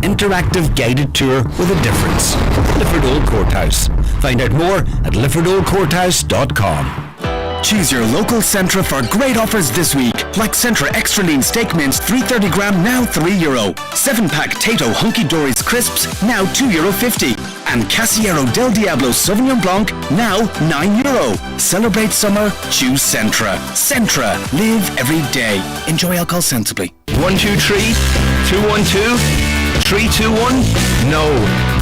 interactive guided tour with a difference. Lifford Old Courthouse. Find out more at LiffordOldCourthouse.com. Choose your local Centra for great offers this week. Like Centra Extra Lean Steak Mince 330 gram, now €3. 7-pack Tato Hunky Dory's Crisps, now €2.50. And Casiero Del Diablo Sauvignon Blanc, now €9. Celebrate summer, choose Centra. Centra, live every day. Enjoy alcohol sensibly. 123 212 321? No,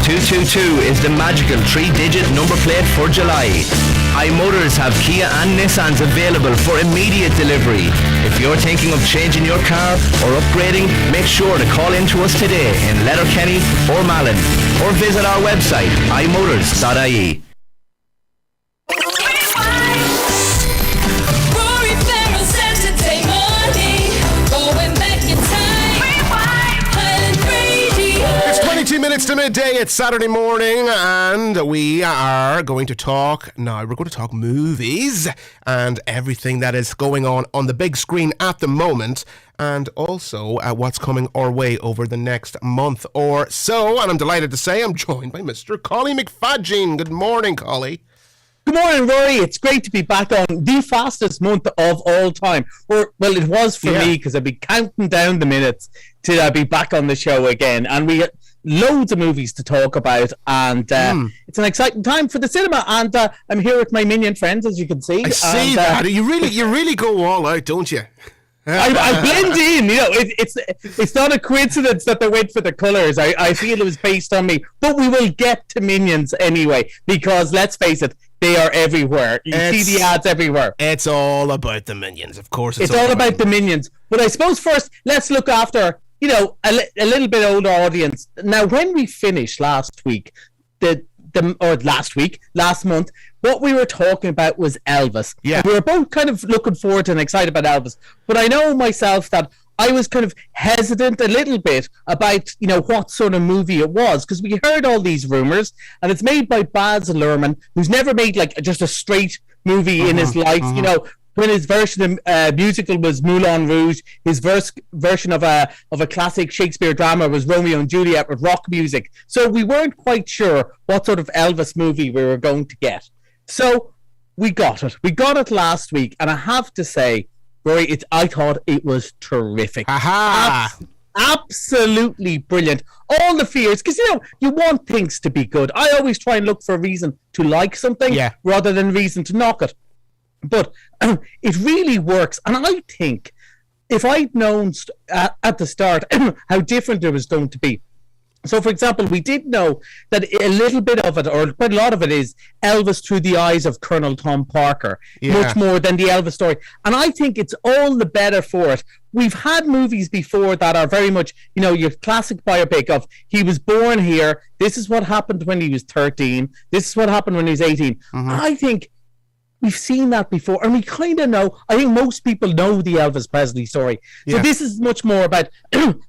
222 is the magical 3-digit number plate for July. iMotors have Kia and Nissans available for immediate delivery. If you're thinking of changing your car or upgrading, make sure to call in to us today in Letterkenny or Malin, or visit our website imotors.ie. It's 22 minutes to midday. It's Saturday morning, and we are going to talk now. We're going to talk movies and everything that is going on the big screen at the moment, and also what's coming our way over the next month or so. And I'm delighted to say I'm joined by Mr. Collie McFadgen. Good morning, Collie. Good morning, Rory. It's great to be back on the fastest month of all time. Or, well, it was for me, because I've been counting down the minutes till I'll be back on the show again. And we got loads of movies to talk about, and it's an exciting time for the cinema. And I'm here with my minion friends, as you can see. I see that. You really go all out, don't you? I blend in, you know. It's not a coincidence that they went for the colours. I feel it was based on me, but we will get to Minions anyway, because let's face it, they are everywhere. You see the ads everywhere. It's all about the Minions, of course. It's all about the Minions. But I suppose first, let's look after, you know, a little bit older audience. Now, when we finished last week, last month, what we were talking about was Elvis. Yeah. We were both kind of looking forward to and excited about Elvis. But I know myself that I was kind of hesitant a little bit about, you know, what sort of movie it was, because we heard all these rumors, and it's made by Baz Luhrmann, who's never made like just a straight movie in his life. You know, when his version of musical was Moulin Rouge, his version of a classic Shakespeare drama was Romeo and Juliet with rock music. So we weren't quite sure what sort of Elvis movie we were going to get. So we got it. We got it last week, and I have to say, Rory, I thought it was terrific. Absolutely brilliant. All the fears, because, you know, you want things to be good. I always try and look for a reason to like something rather than a reason to knock it. But it really works. And I think if I'd known at the start how different it was going to be. So, for example, we did know that a little bit of it, or quite a lot of it, is Elvis through the eyes of Colonel Tom Parker, much more than the Elvis story. And I think it's all the better for it. We've had movies before that are very much, you know, your classic biopic of he was born here, this is what happened when he was 13, this is what happened when he was 18. I think we've seen that before, and we kind of know. I think most people know the Elvis Presley story. So this is much more about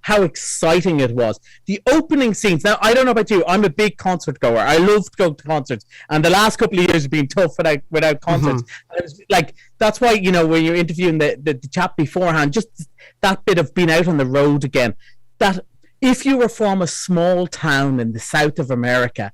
how exciting it was. The opening scenes. Now, I don't know about you. I'm a big concert goer. I love to go to concerts, and the last couple of years have been tough without concerts. And it was like, that's why, you know, when you're interviewing the chap beforehand, just that bit of being out on the road again. That if you were from a small town in the south of America,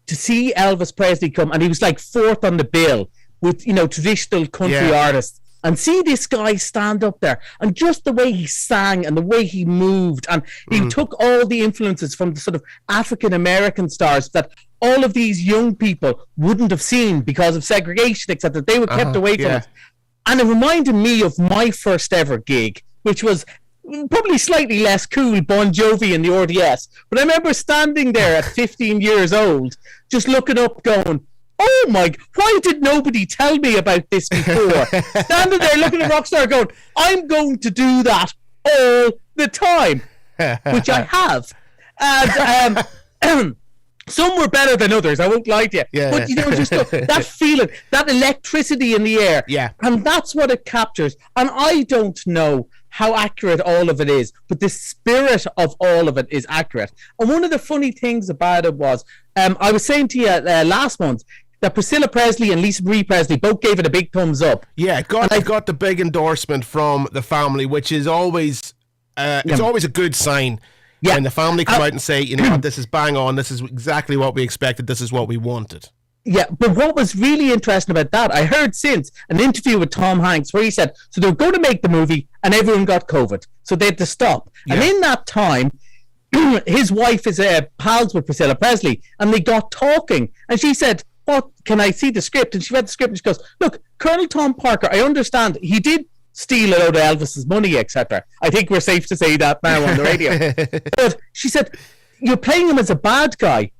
to see Elvis Presley come, and he was like fourth on the bill with, you know, traditional country artists, and see this guy stand up there, and just the way he sang and the way he moved, and he took all the influences from the sort of African American stars that all of these young people wouldn't have seen because of segregation, etc. They were kept away from it. And it reminded me of my first ever gig, which was probably slightly less cool, Bon Jovi and the RDS. But I remember standing there at 15 years old, just looking up going, oh my, why did nobody tell me about this before? Standing there looking at Rockstar going, I'm going to do that all the time, which I have. And some were better than others, I won't lie to you. But, you know, just that feeling, that electricity in the air. And that's what it captures. And I don't know how accurate all of it is, but the spirit of all of it is accurate. And one of the funny things about it was, I was saying to you last month, that Priscilla Presley and Lisa Marie Presley both gave it a big thumbs up. Yeah, got the big endorsement from the family, which is always it's always a good sign. Yeah. When the family come out and say, you know what, this is bang on, this is exactly what we expected, this is what we wanted. Yeah, but what was really interesting about that, I heard since an interview with Tom Hanks where he said, so they were going to make the movie and everyone got COVID, so they had to stop. Yeah. And in that time, his wife is pals with Priscilla Presley, and they got talking, and she said, "What, can I see the script?" And she read the script and she goes, "Look, Colonel Tom Parker, I understand he did steal a load of Elvis's money, etc. I think we're safe to say that now on the radio." But she said, "You're playing him as a bad guy."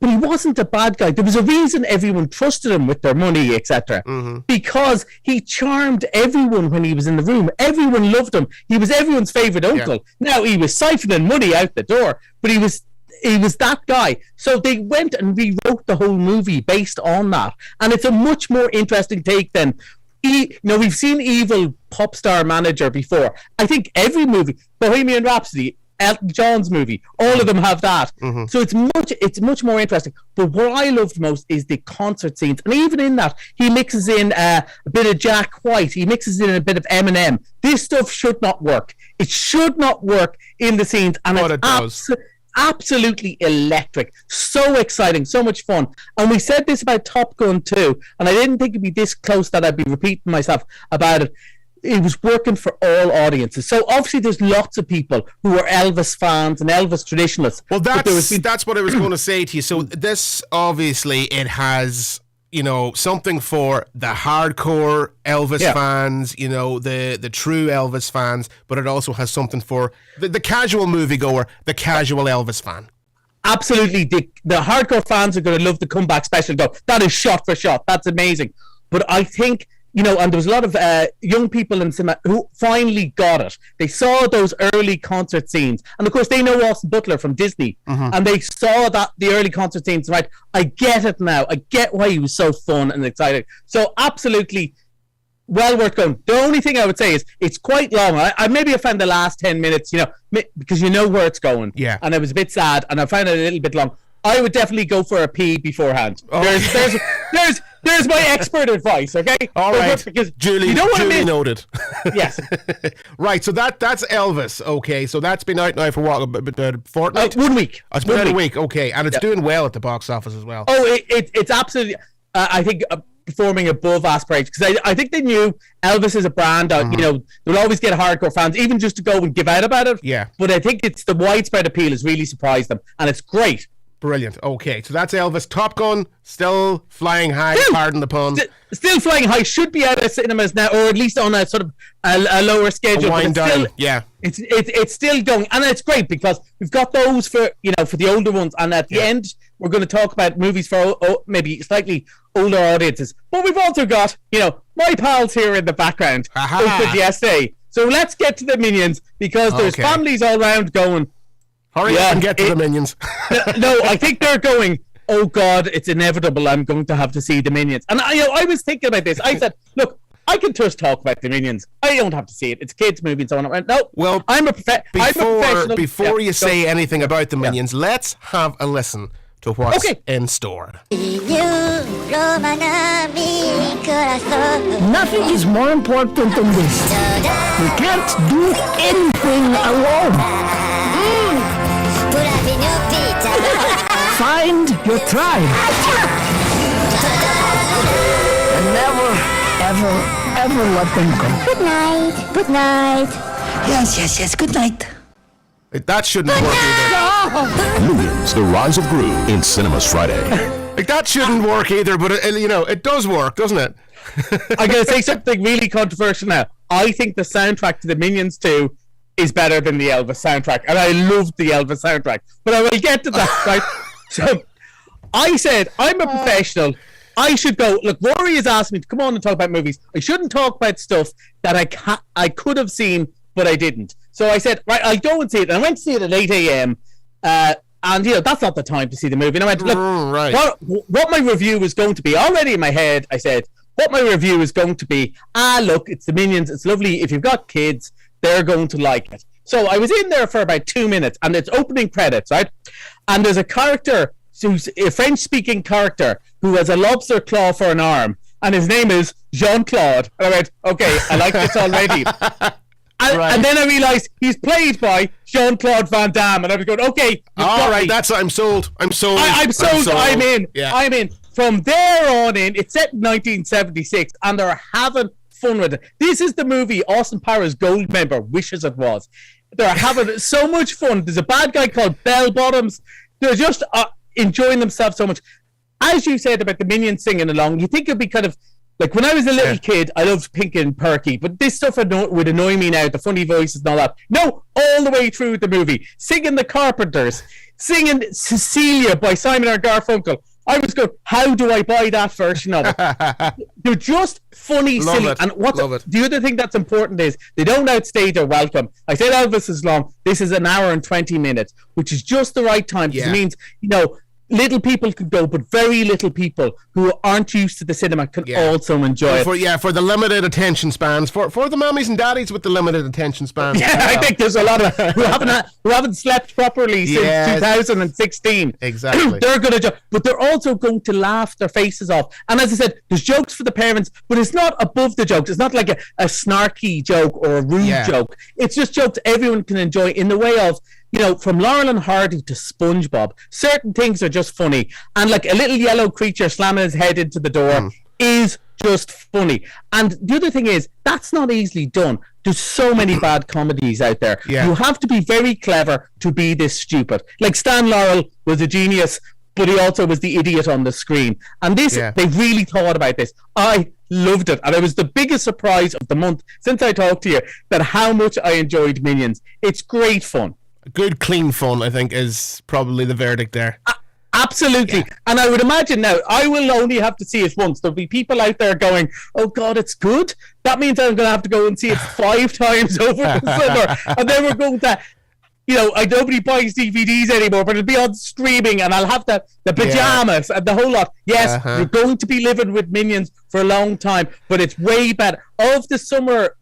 But he wasn't a bad guy. There was a reason everyone trusted him with their money, etc. Because he charmed everyone when he was in the room. Everyone loved him. He was everyone's favourite uncle. Yeah. Now, he was siphoning money out the door, but he was that guy. So they went and rewrote the whole movie based on that. And it's a much more interesting take than... we've seen evil pop star manager before. I think every movie, Bohemian Rhapsody, Elton John's movie, all of them have that. So it's much more interesting. But what I loved most is the concert scenes, and even in that he mixes in a bit of Jack White, he mixes in a bit of Eminem. This stuff should not work. It should not work in the scenes, and it's absolutely electric, so exciting, so much fun. And we said this about Top Gun too, and I didn't think it'd be this close that I'd be repeating myself about it. It was working for all audiences. So obviously there's lots of people who are Elvis fans and Elvis traditionalists. Well, that's what I was going to say to you. So this, obviously, it has, something for the hardcore Elvis fans, the true Elvis fans, but it also has something for the casual moviegoer, the casual Elvis fan. Absolutely. The hardcore fans are going to love the comeback special and go, that is shot for shot. That's amazing. But I think... and there was a lot of young people in cinema who finally got it. They saw those early concert scenes. And, of course, they know Austin Butler from Disney. And they saw the early concert scenes. Right, I get it now. I get why he was so fun and exciting. So, absolutely well worth going. The only thing I would say is it's quite long. I maybe found the last 10 minutes, because you know where it's going. Yeah. And I was a bit sad, and I found it a little bit long. I would definitely go for a pee beforehand. Oh. There's my expert advice, okay? All right. Because Julie noted. Yes. Right, so that's Elvis, okay. So that's been out now for what, about a fortnight? 1 week. It's been out a week, okay. And it's doing well at the box office as well. Oh, it's absolutely, I think, performing above aspirations. Because I think they knew Elvis is a brand, they'll always get hardcore fans, even just to go and give out about it. Yeah. But I think it's the widespread appeal has really surprised them, and it's great. Brilliant. Okay, so that's Elvis. Top Gun, still flying high, pardon the pun. Still flying high, should be out of cinemas now, or at least on a sort of a lower schedule. A wind down, yeah. It's still going, and it's great because we've got those for the older ones, and at the end we're going to talk about movies for maybe slightly older audiences. But we've also got my pals here in the background posted yesterday. So let's get to the Minions, because there's families all around going, hurry up and get to the Minions. No, I think they're going, oh God, it's inevitable. I'm going to have to see the Minions. And I was thinking about this. I said, look, I can just talk about the Minions. I don't have to see it. It's a kids' movie and so on. I went, no, well, I'm a professional. Before you say anything about the Minions, let's have a listen to what's in store. Nothing is more important than this. You can't do anything alone. Find your tribe. And never, ever let them go. Good night. Good night. Yes. Good night. That shouldn't work either. Minions, The Rise of Gru in cinemas Friday. That shouldn't work either, but it does work, doesn't it? I'm going to say something really controversial now. I think the soundtrack to the Minions 2 is better than the Elvis soundtrack, and I loved the Elvis soundtrack. But I will get to that, right? So I said, I'm a professional. I should go. Look, Rory has asked me to come on and talk about movies. I shouldn't talk about stuff that I could have seen, but I didn't. So I said, right, I'll go and see it. And I went to see it at 8 a.m. And that's not the time to see the movie. And I went, look, what my review was going to be, already in my head, I said, what my review is going to be, look, it's the Minions. It's lovely. If you've got kids, they're going to like it. So I was in there for about 2 minutes, and it's opening credits, right? And there's a character, who's a French-speaking character, who has a lobster claw for an arm, and his name is Jean-Claude. And I went, okay, I like this already. And then I realised he's played by Jean-Claude Van Damme, and I was going, okay, all right, that's I'm sold. I'm sold. I'm sold. I'm in. Yeah. I'm in. From there on in, it's set in 1976, and they're having fun with it. This is the movie Austin Powers' Gold Member wishes it was. They're having so much fun. There's a bad guy called Bell Bottoms. They're just enjoying themselves so much. As you said about the Minions singing along, you think it'd be kind of like when I was a little kid, I loved Pink and Perky, but this stuff would annoy me now, the funny voices and all that. No, all the way through the movie. Singing The Carpenters, singing Cecilia by Simon and Garfunkel. I was going, how do I buy that version of it? They're just funny, Love silly. it. And The other thing that's important is they don't outstay their welcome. I said Elvis is long. This is an hour and 20 minutes, which is just the right time. Because it means, little people can go, but very little people who aren't used to the cinema can also enjoy it. For the limited attention spans, for the mummies and daddies with the limited attention spans. Yeah, I think there's a lot of who haven't slept properly since 2016. Exactly. They're going to, but they're also going to laugh their faces off. And as I said, there's jokes for the parents, but it's not above the jokes. It's not like a snarky joke or a rude joke. It's just jokes everyone can enjoy in the way of, from Laurel and Hardy to SpongeBob, certain things are just funny. And like a little yellow creature slamming his head into the door is just funny. And the other thing is, that's not easily done. There's so many bad comedies out there. You have to be very clever to be this stupid. Like Stan Laurel was a genius, but he also was the idiot on the screen. And this, they really thought about this. I loved it. And it was the biggest surprise of the month since I talked to you, that how much I enjoyed Minions. It's great fun. Good, clean fun, I think, is probably the verdict there. Absolutely. And I would imagine now, I will only have to see it once. There'll be people out there going, oh God, it's good. That means I'm going to have to go and see it 5 times over the summer. And then we're going to, nobody buys DVDs anymore, but it'll be on streaming, and I'll have the pajamas and the whole lot. Yes, you're going to be living with Minions for a long time, but it's way better. Of the summer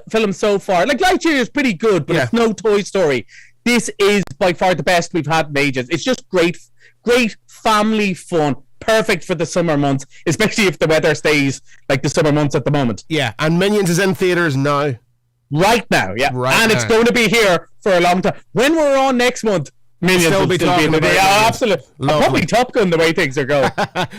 film so far, like Lightyear is pretty good, but it's no Toy Story. This is by far the best we've had in ages. It's just great family fun, perfect for the summer months, especially if the weather stays like the summer months at the moment. And Minions is in theaters now. Right now, it's going to be here for a long time. When we're on next month, Minions will still be in the day. Absolutely. Probably Top Gun the way things are going.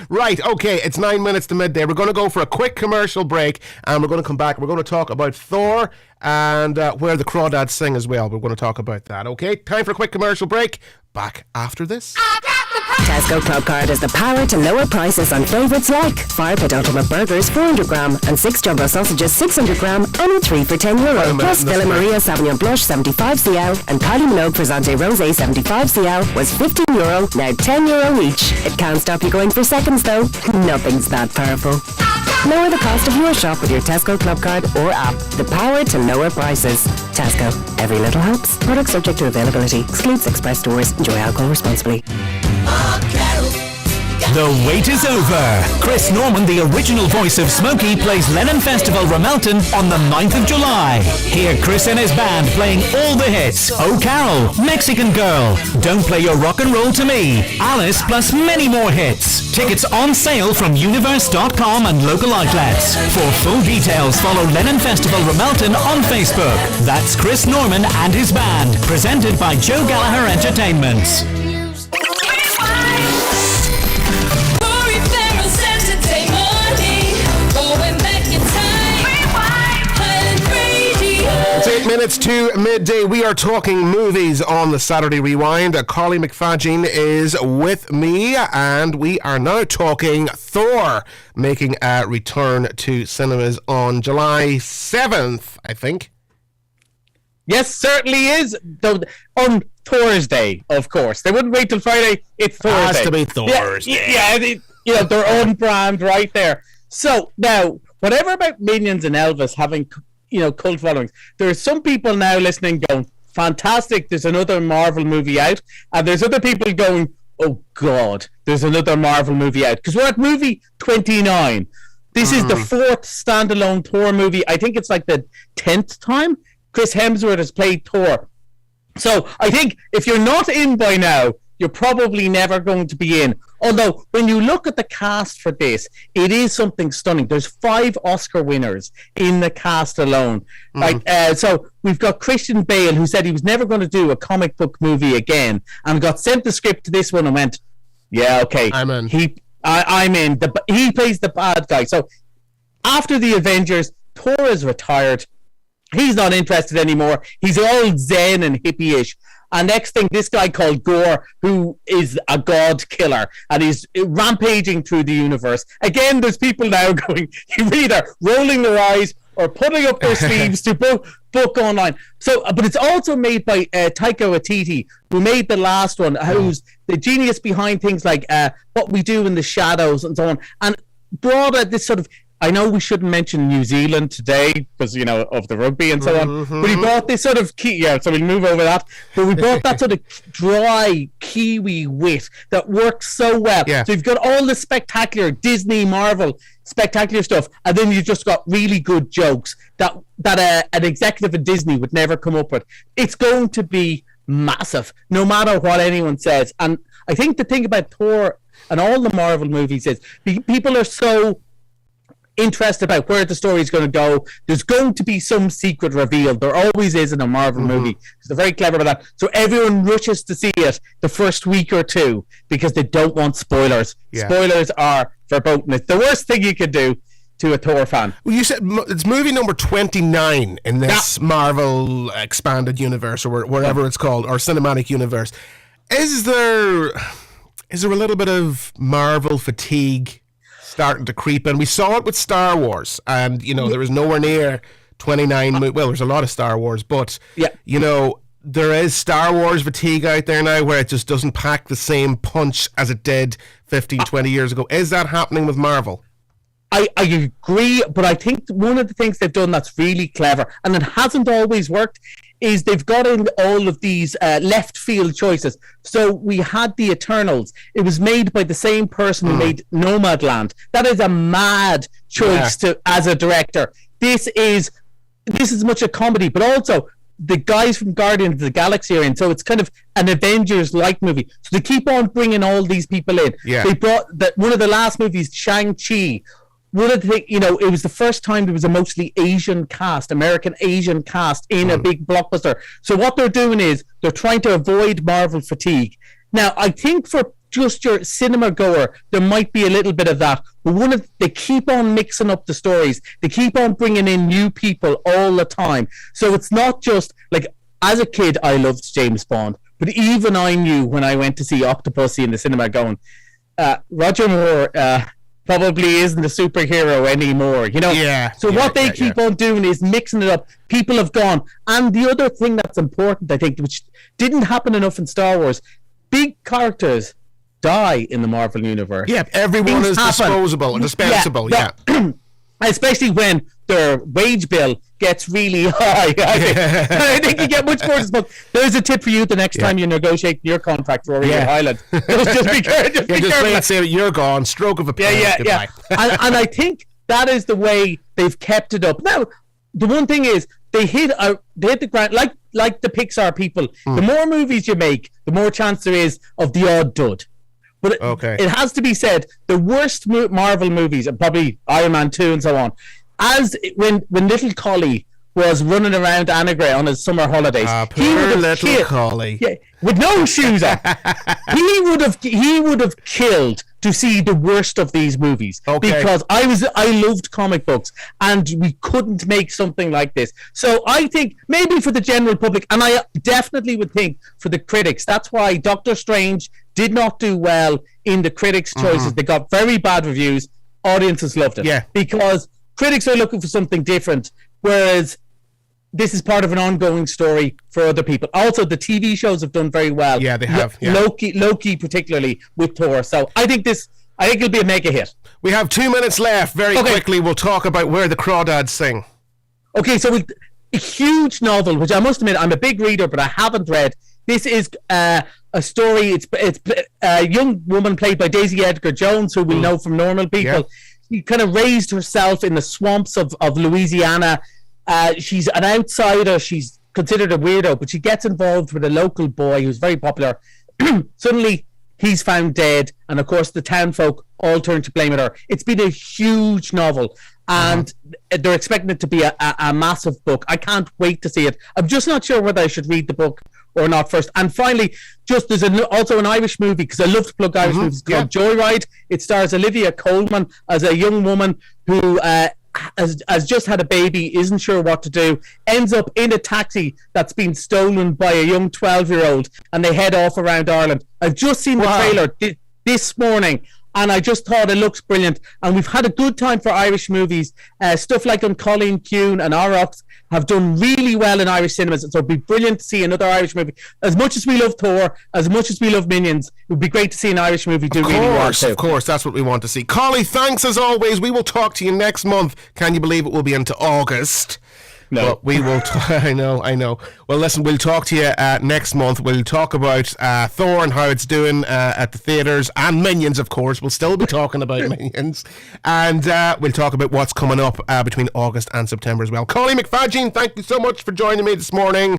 Right, okay, it's 9 minutes to midday. We're going to go for a quick commercial break, and we're going to come back. We're going to talk about Thor and where the crawdads sing as well. We're going to talk about that, okay? Time for a quick commercial break. Back after this. Tesco Club Card has the power to lower prices on favourites like Fire Pit Ultimate Burgers 400 gram and 6 jumbo sausages 600 gram, any 3 for €10. Plus Villa Maria Sauvignon Blanche 75 cl and Kylie Minogue Frisante Rosé 75 cl was €15, now €10 each. It can't stop you going for seconds though. Nothing's that powerful. Lower the cost of your shop with your Tesco Club Card or app. The power to lower prices. Tesco. Every little helps. Products subject to availability. Excludes express stores. Enjoy alcohol responsibly. The wait is over. Chris Norman, the original voice of Smokey, plays Lennon Festival Ramelton on the 9th of July. Hear Chris and his band playing all the hits. Oh Carol, Mexican Girl, Don't Play Your Rock and Roll to Me, Alice, plus many more hits. Tickets on sale from universe.com and local outlets. For full details, follow Lennon Festival Ramelton on Facebook. That's Chris Norman and his band, presented by Joe Gallagher Entertainment. It's 8 minutes to midday. We are talking movies on the Saturday Rewind. Carly McFadgen is with me, and we are now talking Thor, making a return to cinemas on July 7th, I think. Yes, certainly is. On Thursday, of course. They wouldn't wait till Friday. It's Thursday. It has to be Thursday. Yeah, their own brand right there. So, now, whatever about Minions and Elvis having, cult followings, there are some people now listening going, fantastic, there's another Marvel movie out. And there's other people going, oh, God, there's another Marvel movie out. Because we're at movie 29. This is the 4th standalone Thor movie. I think it's like the 10th time Chris Hemsworth has played Thor. So I think if you're not in by now, you're probably never going to be in. Although, when you look at the cast for this, it is something stunning. There's 5 Oscar winners in the cast alone. Right? So we've got Christian Bale, who said he was never going to do a comic book movie again, and got sent the script to this one and went, yeah, okay. I'm in. I'm in. He plays the bad guy. So after the Avengers, Thor is retired. He's not interested anymore. He's all zen and hippie-ish. And next thing, this guy called Gore, who is a god killer, and he's rampaging through the universe. Again, there's people now going, either rolling their eyes or putting up their sleeves to book online. So, but it's also made by Taika Waititi, who made the last one, who's the genius behind things like What We Do in the Shadows and so on, and brought this sort of, I know we shouldn't mention New Zealand today because, of the rugby and so on, but he brought this sort of so we'll move over that, but we brought that sort of dry Kiwi wit that works so well. Yeah. So you've got all the spectacular Disney, Marvel, spectacular stuff, and then you've just got really good jokes that an executive at Disney would never come up with. It's going to be massive, no matter what anyone says. And I think the thing about Thor and all the Marvel movies is people are so interested about where the story is going to go. There's going to be some secret reveal. There always is in a Marvel movie. They're very clever about that. So everyone rushes to see it the first week or two because they don't want spoilers. Yeah. Spoilers are verboten. It's the worst thing you could do to a Thor fan. Well, you said it's movie number 29 in this Marvel expanded universe, or wherever it's called, or cinematic universe. Is there a little bit of Marvel fatigue starting to creep in? We saw it with Star Wars, and there was nowhere near 29. Well, there's a lot of Star Wars, but there is Star Wars fatigue out there now, where it just doesn't pack the same punch as it did 15, 20 years ago. Is that happening with Marvel? I agree, but I think one of the things they've done that's really clever, and it hasn't always worked, is they've got in all of these left field choices. So we had the Eternals. It was made by the same person who made Nomadland. That is a mad choice as a director. This is much a comedy, but also the guys from Guardians of the Galaxy are in, so it's kind of an Avengers-like movie. So they keep on bringing all these people in. Yeah. They brought one of the last movies, Shang-Chi. One of the things, it was the first time there was a mostly Asian cast, American Asian cast in a big blockbuster. So what they're doing is they're trying to avoid Marvel fatigue. Now, I think for just your cinema goer, there might be a little bit of that. But they keep on mixing up the stories. They keep on bringing in new people all the time. So it's not just like, as a kid, I loved James Bond, but even I knew when I went to see Octopussy in the cinema going, Roger Moore probably isn't a superhero anymore, So what they keep on doing is mixing it up. People have gone. And the other thing that's important, I think, which didn't happen enough in Star Wars, big characters die in the Marvel universe. Yeah, everyone is disposable and dispensable, especially when their wage bill gets really high. I think you get much more disposable. There's a tip for you the next time you negotiate your contract for Oriel Highland. Just be careful. Just say you're gone, stroke of a pen, goodbye. And I think that is the way they've kept it up. Now, the one thing is, they hit the ground, like the Pixar people. The more movies you make, the more chance there is of the odd dud. But it has to be said, the worst Marvel movies, and probably Iron Man 2 and so on, when little Collie was running around Annagray on his summer holidays, poor little Collie, with no shoes on, he would have killed to see the worst of these movies, because I loved comic books and we couldn't make something like this. So I think maybe for the general public, and I definitely would think for the critics, that's why Doctor Strange did not do well in the critics' choices. They got very bad reviews. Audiences loved it because critics are looking for something different, whereas this is part of an ongoing story for other people. Also, the TV shows have done very well. Yeah, they have. Loki particularly with Thor. So I think it'll be a mega hit. We have 2 minutes left. Very quickly, we'll talk about Where the Crawdads Sing. Okay, so a huge novel, which I must admit I'm a big reader, but I haven't read. This is a story. It's a young woman played by Daisy Edgar Jones, who we know from Normal People. Yeah. She kind of raised herself in the swamps of Louisiana. She's an outsider. She's considered a weirdo, but she gets involved with a local boy who's very popular suddenly he's found dead, and of course the townfolk all turn to blame it her. It's been a huge novel, and they're expecting it to be a massive book. I can't wait to see it. I'm just not sure whether I should read the book or not first. And finally, there's also an Irish movie, because I love to plug Irish movies, called Joyride. It stars Olivia Colman as a young woman who has just had a baby, isn't sure what to do, ends up in a taxi that's been stolen by a young 12-year-old, and they head off around Ireland. I've just seen the trailer this morning, and I just thought it looks brilliant. And we've had a good time for Irish movies. Stuff like Colleen Kuhn and Orox have done really well in Irish cinemas, so it'd be brilliant to see another Irish movie. As much as we love Thor, as much as we love Minions, it would be great to see an Irish movie do really well too. Of course, that's what we want to see. Collie, thanks as always. We will talk to you next month. Can you believe it will be into August? No. But we will, I know. Well, listen, we'll talk to you next month. We'll talk about Thor and how it's doing at the theatres, and Minions, of course. We'll still be talking about Minions. And we'll talk about what's coming up between August and September as well. Collie McFadden, thank you so much for joining me this morning.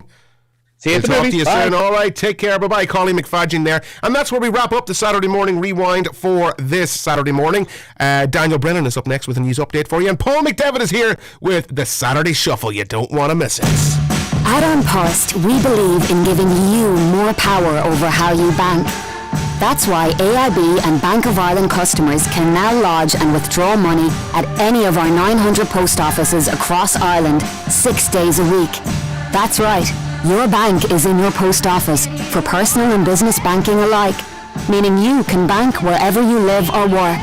See you at the talk movies. to you soon. All right, take care. Bye-bye. Collie McFadden there. And that's where we wrap up the Saturday Morning Rewind for this Saturday morning. Daniel Brennan is up next with a news update for you. And Paul McDevitt is here with the Saturday Shuffle. You don't want to miss it. At An Post, we believe in giving you more power over how you bank. That's why AIB and Bank of Ireland customers can now lodge and withdraw money at any of our 900 post offices across Ireland 6 days a week. That's right. Your bank is in your post office for personal and business banking alike, meaning you can bank wherever you live or work.